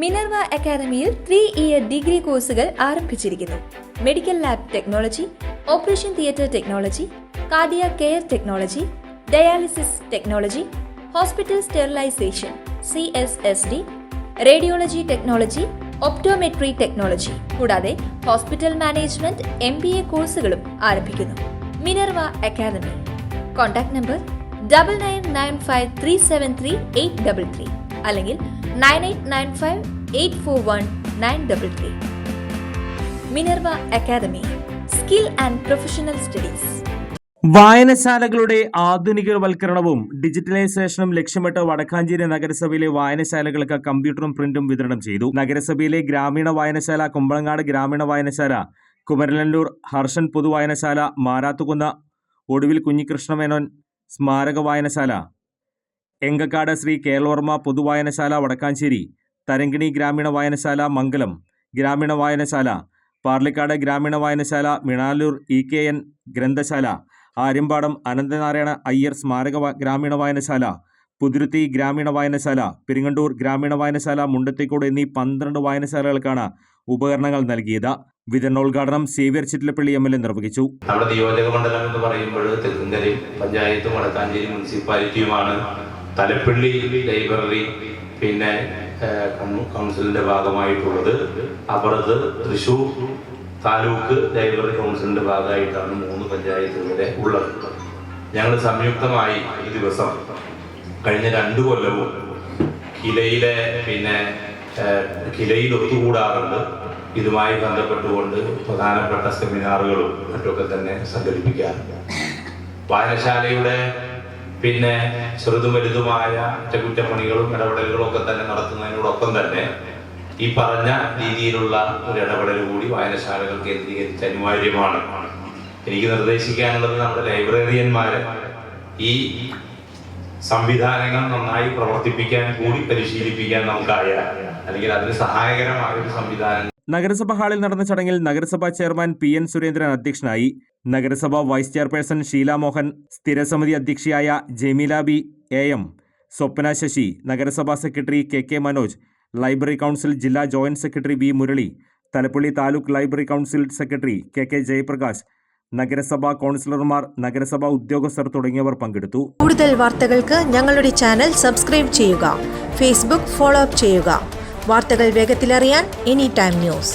Minerva അക്കാദമിയിൽ 3-ഇയർ degree കോഴ്സുകൾ ആരംഭിച്ചിരിക്കുന്നു. Medical lab technology, operation theatre technology, cardiac care technology, dialysis technology, hospital sterilisation (CSSD), radiology technology, optometry technology കൂടാതെ hospital management MBA കോഴ്സുകളും ആരംഭിക്കുന്നു. Minerva academy. Contact number 9995373833 അല്ലെങ്കിൽ 9895841933. Minerva academy, skill and professional studies. വായനശാലകളുടെ ആധുനികവൽക്കരണവും ഡിജിറ്റലൈസേഷനും ലക്ഷ്യമിട്ട് വടക്കാഞ്ചേരി നഗരസഭയിലെ വായനശാലകൾക്ക് കമ്പ്യൂട്ടറും പ്രിന്റും വിതരണം ചെയ്തു. നഗരസഭയിലെ ഗ്രാമീണ വായനശാല, കുമ്പളങ്ങാട് ഗ്രാമീണ വായനശാല, കുമരനല്ലൂർ ഹർഷൻ പൊതുവായനശാല, മാരാത്തുകുന്ന് ഒടുവിൽ കുഞ്ഞികൃഷ്ണമേനോൻ സ്മാരക വായനശാല, എങ്കക്കാട് ശ്രീ കേരളവർമ്മ പൊതുവായനശാല വടക്കാഞ്ചേരി, തരങ്കിണി ഗ്രാമീണ വായനശാല, മംഗലം ഗ്രാമീണ വായനശാല, പാർലിക്കാട് ഗ്രാമീണ വായനശാല, മിണാലൂർ EKN ഗ്രന്ഥശാല, ആര്യമ്പാടം അനന്തനാരായണ അയ്യർ സ്മാരക ഗ്രാമീണ വായനശാല, പുതുരുത്തി ഗ്രാമീണ വായനശാല, പെരിങ്ങണ്ടൂർ ഗ്രാമീണ വായനശാല, മുണ്ടത്തിക്കോട് എന്നീ 12 വായനശാലകൾക്കാണ് ഉപകരണങ്ങൾ നൽകിയത്. വിതരണോദ്ഘാടനം സേവ്യർ ചിറ്റിലപ്പള്ളി MLA നിർവഹിച്ചു. നമ്മുടെ നിയോജക മണ്ഡലം എന്ന് പറയുമ്പോൾ തെക്കുംകരയും പഞ്ചായത്തും വടക്കാഞ്ചേരി മുനിസിപ്പാലിറ്റിയുമാണ്. തലപ്പള്ളി ലൈബ്രറി പിന്നെ കൗൺസിലിന്റെ ഭാഗമായിട്ടുള്ളത്. അപ്പുറത്ത് തൃശൂർ താലൂക്ക് ലൈബ്രറി കൗൺസിലിന്റെ ഭാഗമായിട്ടാണ് 3 പഞ്ചായത്തുകളെ ഉള്ളത്. ഞങ്ങൾ സംയുക്തമായി ഈ ദിവസം കഴിഞ്ഞ 2 കൊല്ലവും കിലയിൽ ഒത്തുകൂടാറുണ്ട്. ഇതുമായി ബന്ധപ്പെട്ടുകൊണ്ട് പ്രധാനപ്പെട്ട സെമിനാറുകളും മറ്റൊക്കെ തന്നെ സംഘടിപ്പിക്കാറുണ്ട്. വായനശാലയുടെ ചെറുതും വലുതുമായ അറ്റകുറ്റപ്പണികളും ഇടപെടലുകളും ഒക്കെ തന്നെ നടത്തുന്നതിനോടൊപ്പം തന്നെ ഈ പറഞ്ഞ രീതിയിലുള്ള ഒരു ഇടപെടൽ കൂടി വായനശാലകൾ കേന്ദ്രീകരിച്ച് അനിവാര്യമാണ്. എനിക്ക് നിർദ്ദേശിക്കാനുള്ളത് നമ്മുടെ ലൈബ്രറിയന്മാരെ ഈ സംവിധാനങ്ങൾ നന്നായി പ്രവർത്തിപ്പിക്കാൻ കൂടി പരിശീലിപ്പിക്കാൻ നമുക്കായാൽ, അല്ലെങ്കിൽ അതിന് സഹായകരമായ ഒരു സംവിധാനം. നഗരസഭ ഹാളിൽ നടന്ന ചടങ്ങിൽ നഗരസഭാ ചെയർമാൻ PN സുരേന്ദ്രൻ അധ്യക്ഷനായി. നഗരസഭ വൈസ് ചെയർപേഴ്സൺ ഷീല മോഹൻ, സ്ഥിരസമിതി അധ്യക്ഷയായ ജമീല B AM, സ്വപ്ന ശശി, നഗരസഭാ secretary KK Manoj, library council ജില്ലാ joint secretary B Murali, Thalappilly taluk library council secretary KK Jayaprakash, നഗരസഭാ കൗൺസിലർമാർ, നഗരസഭാ ഉദ്യോഗസ്ഥർ തുടങ്ങിയവർ പങ്കെടുത്തു. കൂടുതൽ വാർത്തകൾക്ക് ഞങ്ങളുടെ ചാനൽ സബ്സ്ക്രൈബ് ചെയ്യുക. ഫേസ്ബുക്ക് ഫോളോ അപ്പ് ചെയ്യുക. വാർത്തകൾ വേഗത്തിലറിയാൻ Anytime News.